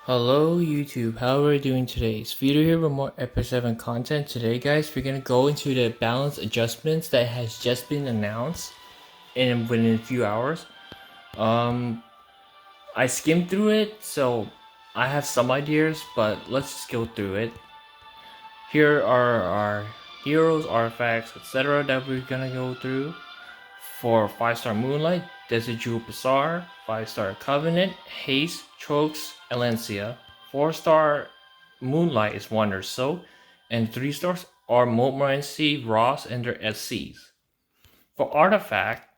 Hello YouTube, how are we doing today? It's Vito here with more episode 7 content. Today guys, we're gonna go into the balance adjustments that has just been announced within a few hours. I skimmed through it, so I have some ideas, but let's just go through it. Here are our heroes, artifacts, etc. that we're gonna go through. For 5-star Moonlight, Desert Jewel Bazaar, 5-star Covenant, Haste, Chokes, Valencia. 4-star Moonlight is Wonder Soul, and 3 stars are Montmorency, Ross, and their SCs. For Artifact,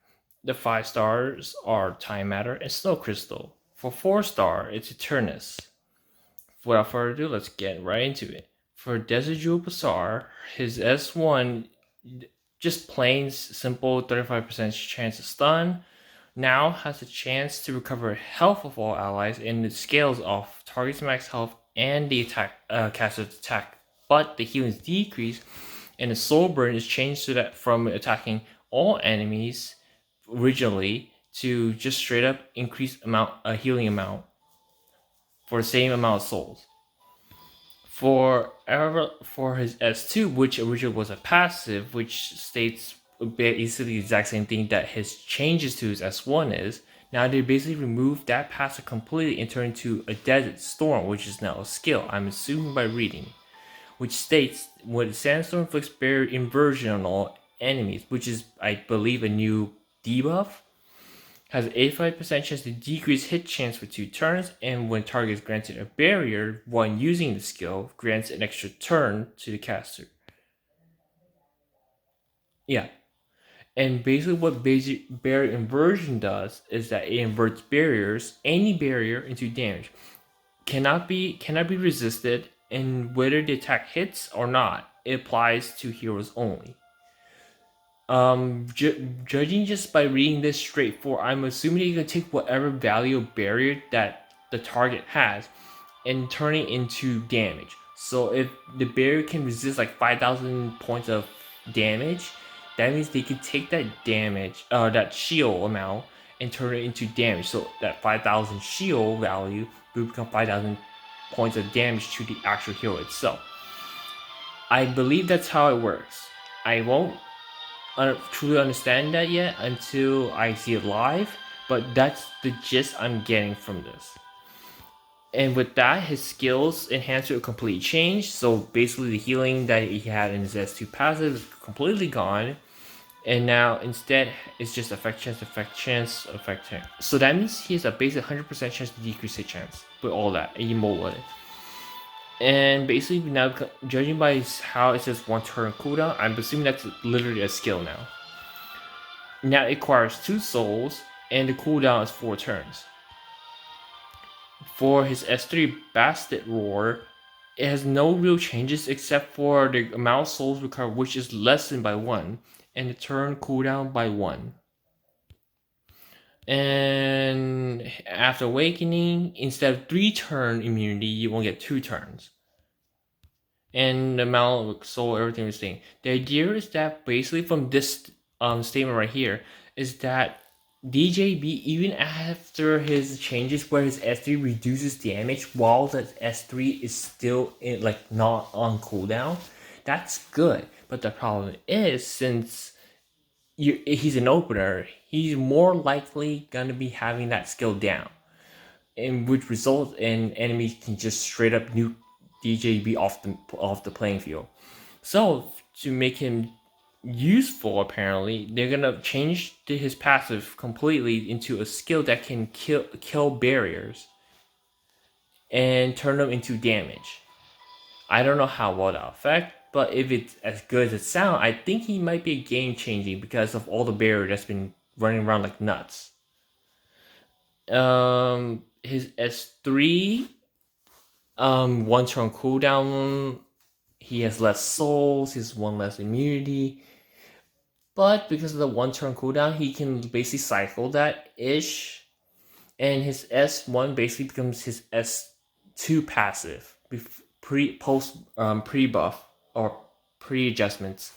the 5 stars are Time Matter and Snow Crystal. For 4-star, it's Eternist. Without further ado, let's get right into it. For Desert Jewel Bazaar, his S1 just plain simple 35% chance to stun, now has a chance to recover health of all allies and it scales off target's max health and the caster's attack, but the healing is decreased and the soul burn is changed so that from attacking all enemies originally to just straight up increase healing amount for the same amount of souls. For his S2, which originally was a passive, which states basically the exact same thing that his changes to his S1 is, now they basically removed that passive completely and turned into a Desert Storm, which is now a skill, I'm assuming by reading, which states when Sandstorm inflicts barrier inversion on all enemies, which is, I believe, a new debuff, has an 85% chance to decrease hit chance for 2 turns, and when target is granted a barrier, when using the skill, grants an extra turn to the caster. Yeah. And basically what basic barrier inversion does is that it inverts barriers, any barrier, into damage. Cannot be resisted, and whether the attack hits or not, it applies to heroes only. Judging just by reading this straightforward, I'm assuming you can take whatever value of barrier that the target has and turn it into damage. So if the barrier can resist like 5,000 points of damage, that means they can take that damage, that shield amount, and turn it into damage. So that 5,000 shield value will become 5,000 points of damage to the actual hero itself. I believe that's how it works. I won't truly understand that yet until I see it live, but that's the gist I'm getting from this. And with that, his skills enhanced to a complete change. So basically, the healing that he had in his S2 passive is completely gone. And now instead, it's just effect chance, effect chance, effect chance. So that means he has a basic 100% chance to decrease hit chance with all that, and you mold with it. And basically, now judging by how it says 1 turn cooldown, I'm assuming that's literally a skill now. Now it requires 2 souls, and the cooldown is 4 turns. For his S3 Bastard Roar, it has no real changes except for the amount of souls required, which is lessened by 1, and the turn cooldown by 1. And after awakening, instead of 3 turn immunity, you won't get 2 turns. And the amount of soul, everything is staying. The idea is that basically from this statement right here is that DJB, even after his changes where his S3 reduces damage while the S3 is still not on cooldown, that's good. But the problem is, since he's an opener, he's more likely gonna be having that skill down, and which results in enemies can just straight up nuke DJB off the playing field. So to make him useful, apparently they're gonna change his passive completely into a skill that can kill barriers and turn them into damage. I don't know how well that affect, but if it's as good as it sounds, I think he might be game changing because of all the barrier that's been running around like nuts. His S3, 1 turn cooldown, he has less souls, he has 1 less immunity. But because of the 1 turn cooldown, he can basically cycle that ish. And his S1 basically becomes his S2 passive pre buff or pre adjustments.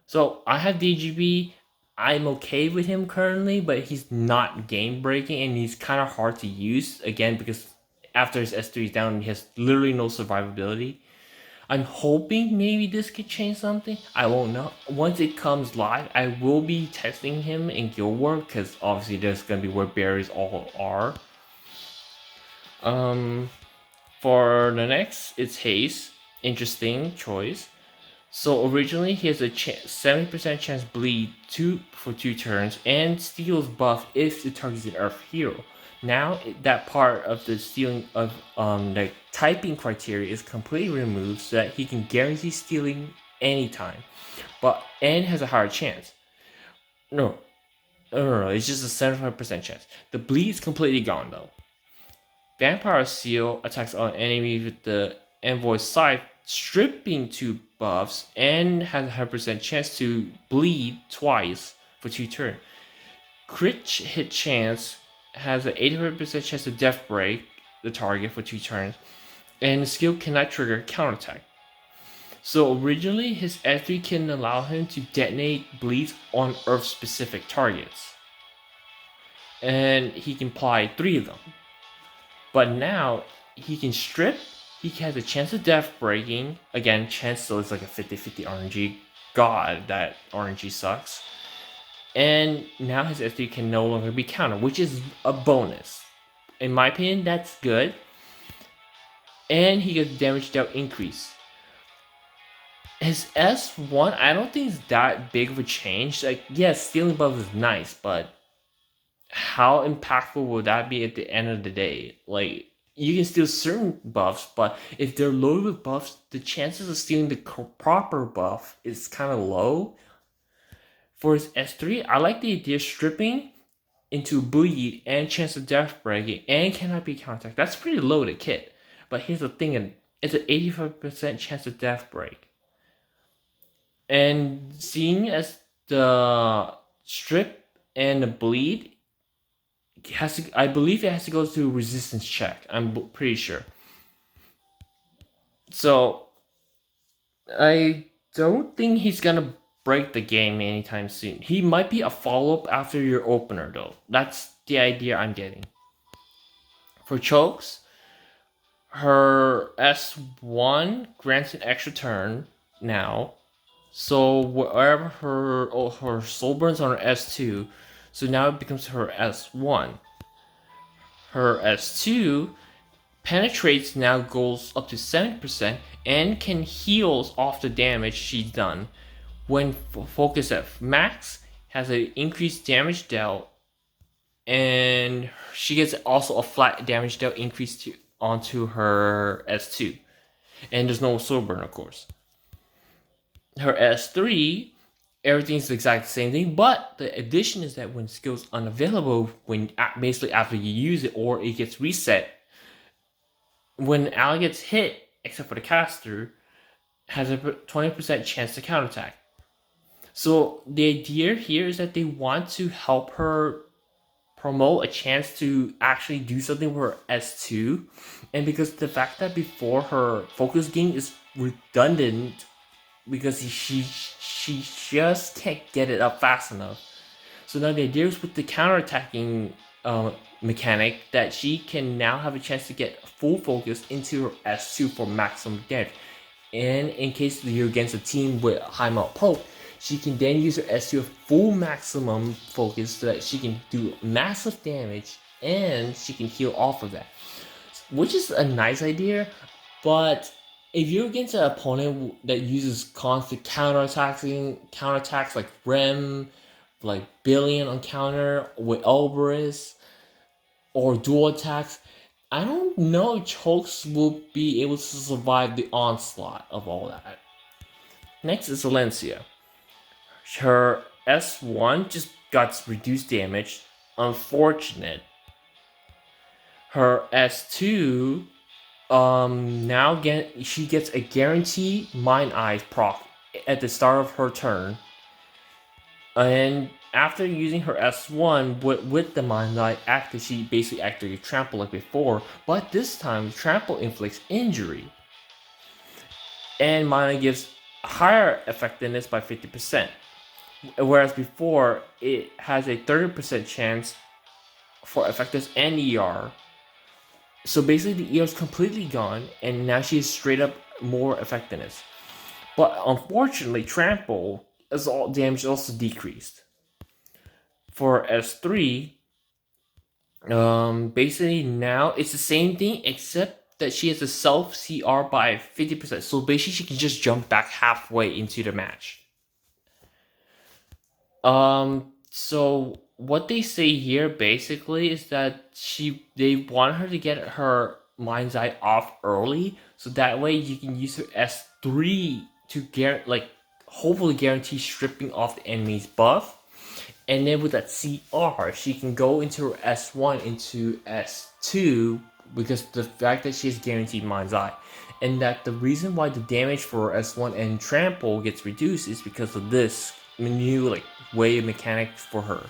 So I have DGB. I'm okay with him currently, but he's not game breaking and he's kind of hard to use again because after his S3 is down, he has literally no survivability. I'm hoping maybe this could change something. I won't know. Once it comes live, I will be testing him in Guild War, because obviously there's gonna be where berries all are. For the next, it's Haze. Interesting choice. So originally he has a 70% chance bleed for 2 turns and steals buff if the target is an Earth hero. Now that part of the stealing of the typing criteria is completely removed, so that he can guarantee stealing anytime, and has a higher chance. No, it's just a 75% chance. The bleed is completely gone though. Vampire Seal attacks on enemies with the Envoy's Scythe, stripping 2 buffs, and has a 100% chance to bleed twice for 2 turns. Crit hit chance has an 85% chance to death break the target for 2 turns, and the skill cannot trigger counterattack. So originally his S3 can allow him to detonate bleeds on Earth specific targets, and he can apply 3 of them. But now he can strip, he has a chance of death breaking. Again, chance still is like a 50-50 RNG. God, that RNG sucks. And now his S3 can no longer be countered, which is a bonus. In my opinion, that's good. And he gets damage dealt increase. His S1, I don't think it's that big of a change. Like, yes, stealing buff is nice, but how impactful will that be at the end of the day? Like, you can steal certain buffs, but if they're loaded with buffs, the chances of stealing the proper buff is kind of low. For his S3, I like the idea of stripping into bleed and chance of death breaking and cannot be countered. That's pretty loaded kit. But here's the thing, it's an 85% chance of death break. And seeing as the strip and the bleed I believe it has to go to resistance check. I'm pretty sure. So I don't think he's gonna break the game anytime soon. He might be a follow-up after your opener though. That's the idea I'm getting. For chokes, her S1 grants an extra turn now. So wherever her soul burns on her S2, so now it becomes her S1. Her S2 penetrates now goes up to 70% and can heal off the damage she's done. When focus at max, has an increased damage dealt, and she gets also a flat damage dealt increase onto her S2. And there's no soul burn, of course. Her S3, everything's the exact same thing, but the addition is that when skills unavailable, when basically after you use it or it gets reset, when an ally gets hit, except for the caster, has a 20% chance to counterattack. So the idea here is that they want to help her promote a chance to actually do something with her S2, and because the fact that before her focus gain is redundant because she just can't get it up fast enough. So now the idea is with the counterattacking mechanic that she can now have a chance to get full focus into her S2 for maximum damage. And in case you're against a team with high amount poke, she can then use her S2 at full maximum focus so that she can do massive damage and she can heal off of that. Which is a nice idea, but if you're against an opponent that uses constant counterattacks like Rem, like Billion on counter with Elbrus, or dual attacks, I don't know if chokes will be able to survive the onslaught of all that. Next is Valencia. Her S1 just got reduced damage. Unfortunate. Her S2 she gets a guaranteed Mind Eyes proc at the start of her turn, and after using her S1 with the Mind Eye active, she basically activated Trample like before, but this time Trample inflicts injury, and Mind Eye gives higher effectiveness by 50%, whereas before it has a 30% chance for effectiveness and ER. So basically, the ER is completely gone, and now she is straight up more effectiveness. But unfortunately, trample is all damage also decreased. For S3, basically now it's the same thing except that she has a self CR by 50%. So basically, she can just jump back halfway into the match. So what they say here basically is that they want her to get her mind's eye off early, so that way you can use her S3 to hopefully guarantee stripping off the enemy's buff. And then with that CR, she can go into her S1 into S2 because the fact that she has guaranteed mind's eye. And that the reason why the damage for S1 and trample gets reduced is because of this new way of mechanics for her.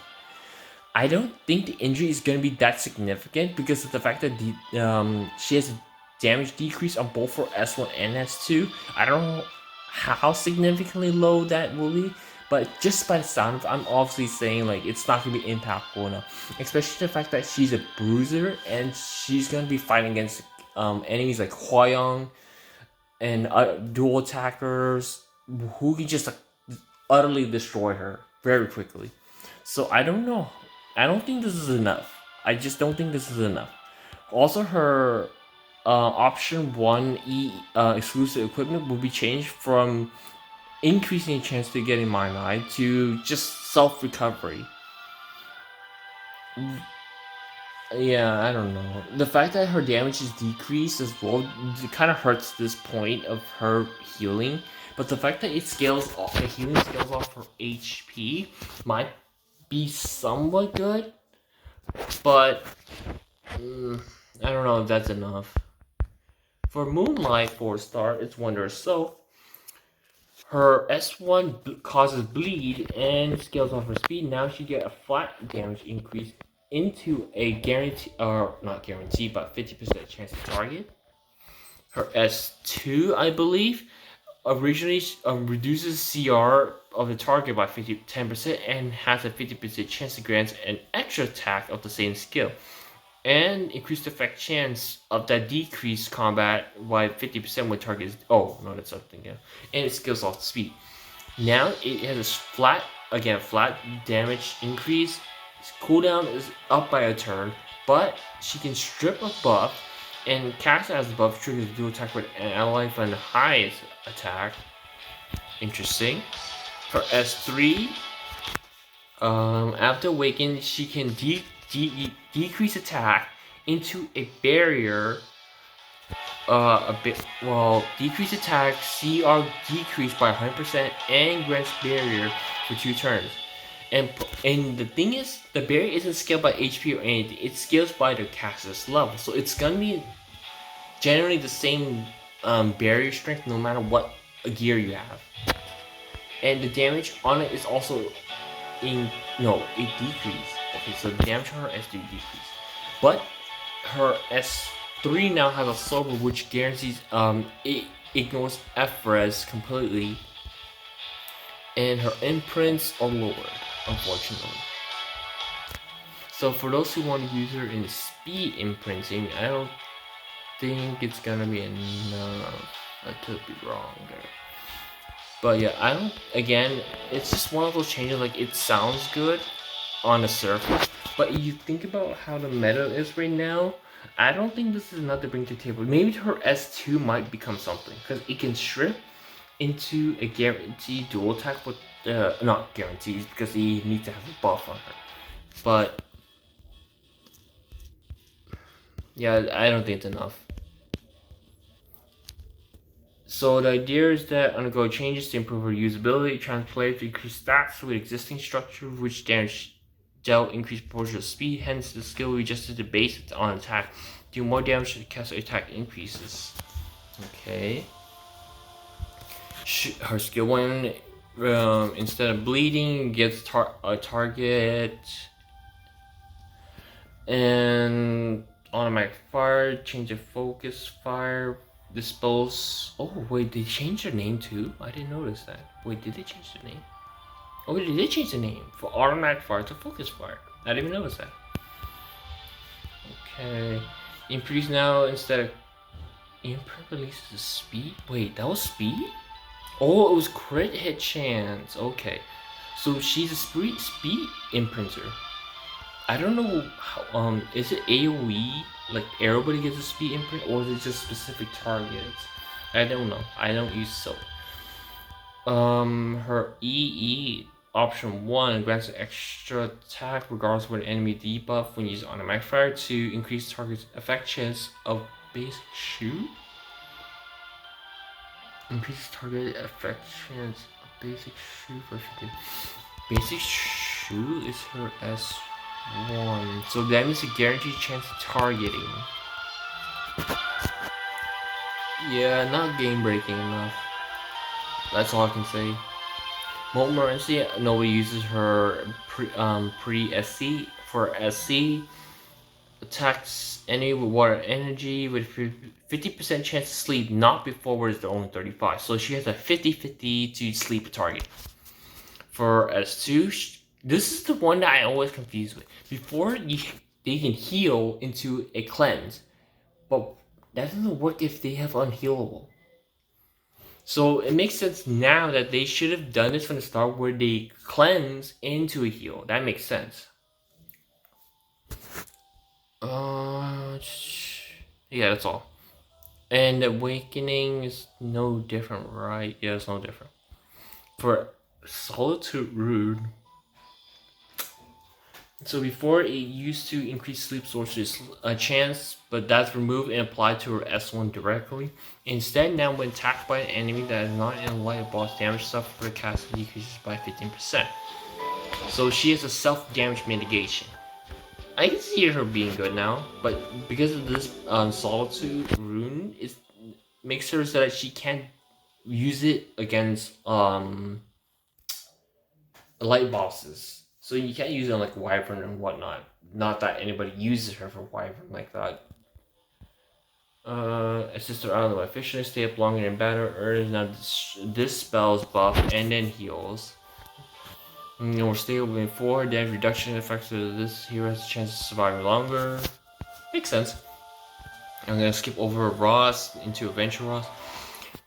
I don't think the injury is going to be that significant because of the fact that she has a damage decrease on both her S1 and S2. I don't know how significantly low that will be, but just by the sound of it, I'm obviously saying it's not going to be impactful enough. Especially the fact that she's a bruiser and she's going to be fighting against enemies like Hwoyoung and dual attackers who can just utterly destroy her very quickly. So I don't know. I don't think this is enough. I just don't think this is enough. Also, her option 1E exclusive equipment will be changed from increasing the chance to getting Mind Eye to just self recovery. Yeah, I don't know. The fact that her damage is decreased as well, it kind of hurts this point of her healing. But the fact that it scales off, the healing scales off her HP might be somewhat good. But I don't know if that's enough. For Moonlight 4-star, it's wondrous. So her S1 causes bleed and scales off her speed. Now she get a flat damage increase into a guarantee, or not guarantee, but 50% chance to target. Her S2, I believe, originally reduces CR of the target by 10% and has a 50% chance to grant an extra attack of the same skill. And increased effect chance of that decreased combat by 50% when target is. Oh, no, that's something, yeah. And it scales off speed. Now it has a flat damage increase. Its cooldown is up by a turn, but she can strip a buff and cast it as a buff triggers a dual attack with an ally for the highest attack. Interesting. For S3, after awaken, she can decrease attack into a barrier. Decrease attack, CR decreased by 100% and grants barrier for 2 turns. And the thing is, the barrier isn't scaled by HP or anything. It scales by the caster's level. So it's gonna be generally the same barrier strength no matter what gear you have. And the damage on it is also it decreased. Okay, so the damage on her S3 decreased. But her S3 now has a silver which guarantees it ignores F-res completely. And her imprints are lower, unfortunately. So for those who want to use her in speed imprinting, I don't think it's gonna be enough. I could be wrong there. But yeah, it's just one of those changes, it sounds good on the surface, but you think about how the meta is right now, I don't think this is enough to bring to the table. Maybe her S2 might become something, because it can strip into a guaranteed dual attack with, not guaranteed, because he needs to have a buff on her. But, yeah, I don't think it's enough. So the idea is that undergo changes to improve her usability, translate to increase stats with existing structure, which damage dealt increased proportion of speed, hence the skill adjusted the base on attack. Do more damage to the caster attack increases. Okay. Her skill 1, instead of bleeding, gets a target. And automatic fire, change of focus fire. Dispose. Oh wait, they changed their name too? I didn't notice that. Wait, did they change the name? Oh, they did change the name for automatic fire to focus fire. I didn't even notice that. Okay. Increase now instead of imprint releases the speed. Wait, that was speed? Oh, it was crit hit chance. Okay, so she's a speed imprinter. I don't know how, is it AoE, like everybody gets a speed imprint, or is it just specific targets? I don't know. I don't use soap. Her EE option 1 grants an extra attack regardless of an enemy debuff when used on a automatic fire to increase target's effect chance of basic shoot. Increase target effect chance of basic shoot for 50. Basic shoot is her S1, so that means a guaranteed chance of targeting. Yeah, not game breaking enough. That's all I can say. Molten Emergency, nobody uses her pre-SC. For SC, attacks enemy with water energy with 50% chance to sleep, not before where it's only 35. So she has a 50-50 to sleep a target. For S2, this is the one that I always confuse with. Before, they can heal into a cleanse, but that doesn't work if they have unhealable. So it makes sense now that they should have done this from the start where they cleanse into a heal. That makes sense. Yeah, that's all. And Awakening is no different, right? Yeah, it's no different. For Solitude Rune, so before it used to increase sleep sources a chance, but that's removed and applied to her S1 directly. Instead, now when attacked by an enemy that is not in a light boss, damage suffered for the caster decreases by 15%. So she has a self-damage mitigation. I can see her being good now, but because of this Solitude Rune, it makes her so that she can't use it against light bosses. So you can't use it on like Wyvern and whatnot. Not that anybody uses her for Wyvern like that. Assist her out of efficiently, stay up longer in battle, earns now this spell's buff and then heals. More stable than 4, damage reduction effects of this hero has a chance to survive longer. Makes sense. I'm gonna skip over Ross into Adventure Ross.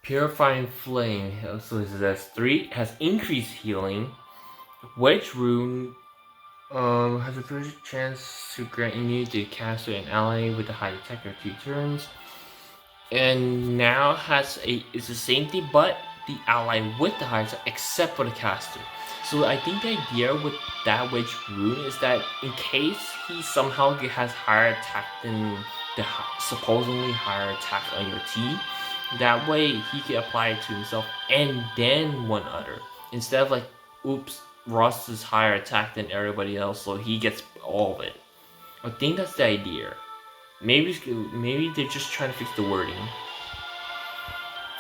Purifying Flame, so this is S3, has increased healing. Wedge Rune has a good chance to grant immunity to caster and ally with a high attack of 2 turns. And now it's the same thing, but the ally with the high attack except for the caster. So I think the idea with that Wedge Rune is that in case he somehow has higher attack than the supposedly higher attack on your team, that way he can apply it to himself and then one other. Instead of like, oops, Ross is higher attack than everybody else, so he gets all of it. I think that's the idea. Maybe they're just trying to fix the wording.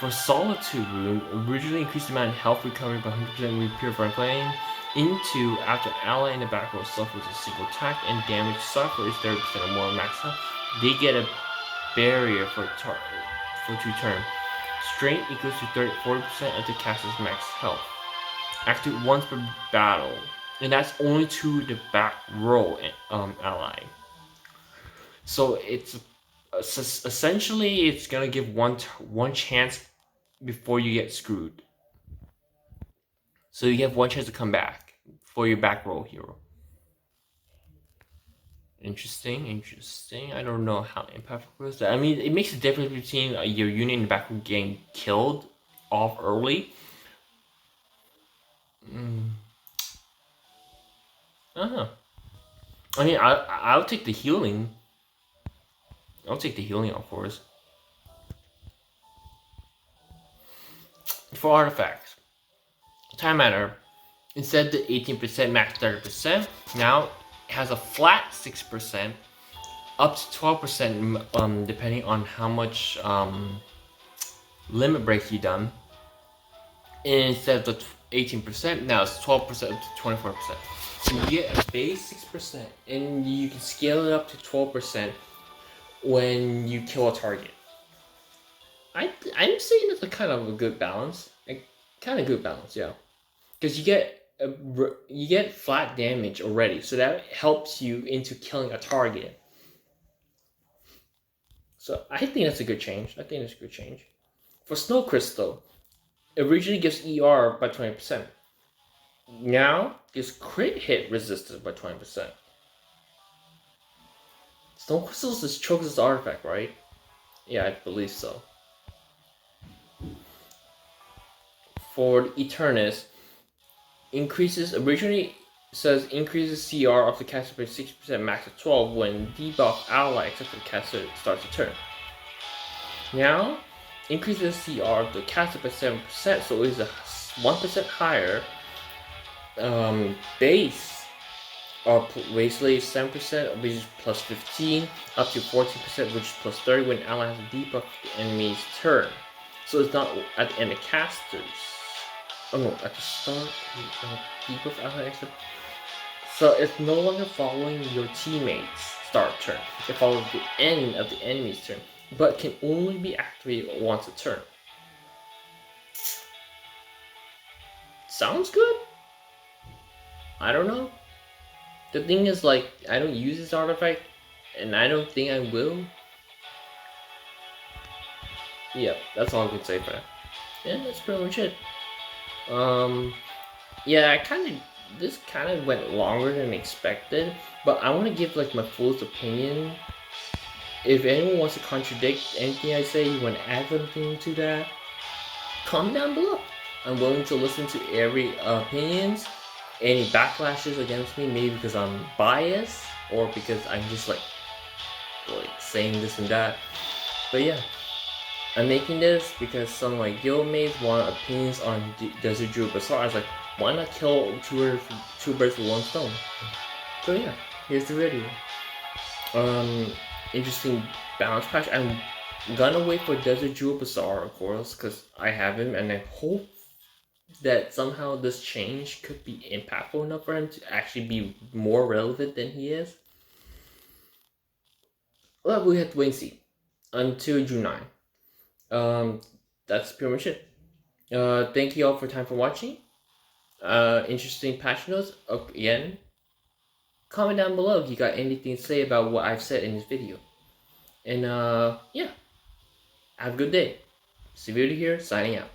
For Solitude Rune, originally increased the amount of health recovery by 100% with Purifying Flame into after ally in the back row suffers a single attack and damage suffered is 30% or more max health. They get a barrier for 2 turns. Strength equals to 40% of the caster's max health. Active once per battle, and that's only to the back row ally. So it's essentially it's gonna give one chance before you get screwed. So you have one chance to come back for your back row hero. Interesting. I don't know how impactful is that. I mean, it makes a difference between your unit in the back row getting killed off early. I mean, I'll take the healing. I'll take the healing, of course. For artifacts, time matter, instead the 18% max 30%, now it has a flat 6%, up to 12%, depending on how much limit breaks you done. And instead of the 18%, now it's 12% up to 24%. So you get a base 6%, and you can scale it up to 12% when you kill a target. I'm saying that's a kind of a good balance. Yeah. Because you get flat damage already, so that helps you into killing a target. So I think that's a good change. For Snow Crystal, it originally gives ER by 20%. Now gives crit hit resistance by 20%. Snow Crystals is Choke's artifact, right? Yeah, I believe so. For the Eternist, originally says increases CR of the caster by 60% max of 12 when debuff ally except for the caster starts a turn. Now, increases CR of the caster by 7%, so it is a 1% higher base. Basically 7%, which is plus 15, up to 14%, which is plus 30 when ally has a debuff the enemy's turn. So it's not at the end of casters. Oh no, at the start, debuff ally except. So it's no longer following your teammate's start turn. It follows the end of the enemy's turn, but can only be activated once a turn. Sounds good? I don't know. The thing is, like, I don't use this artifact, and I don't think I will. Yeah, that's all I can say for that. Yeah, that's pretty much it. Yeah, this kind of went longer than expected, but I want to give, like, my fullest opinion. If anyone wants to contradict anything I say, you want to add something to that, comment down below. I'm willing to listen to every opinions. Any backlashes against me, maybe because I'm biased or because I'm just like saying this and that. But yeah, I'm making this because some of my guildmates want opinions on Desert Druid Bazaar. I was like, why not kill two birds with one stone? So yeah, here's the video. Interesting balance patch. I'm gonna wait for Desert Druid Bazaar, of course, because I have him, and I hope that somehow this change could be impactful enough for him to actually be more relevant than he is. Well, we have to wait and see until June 9. That's pretty much it. Thank you all for time for watching. Interesting patch notes. Again, comment down below if you got anything to say about what I've said in this video. And yeah, have a good day. Severity here, signing out.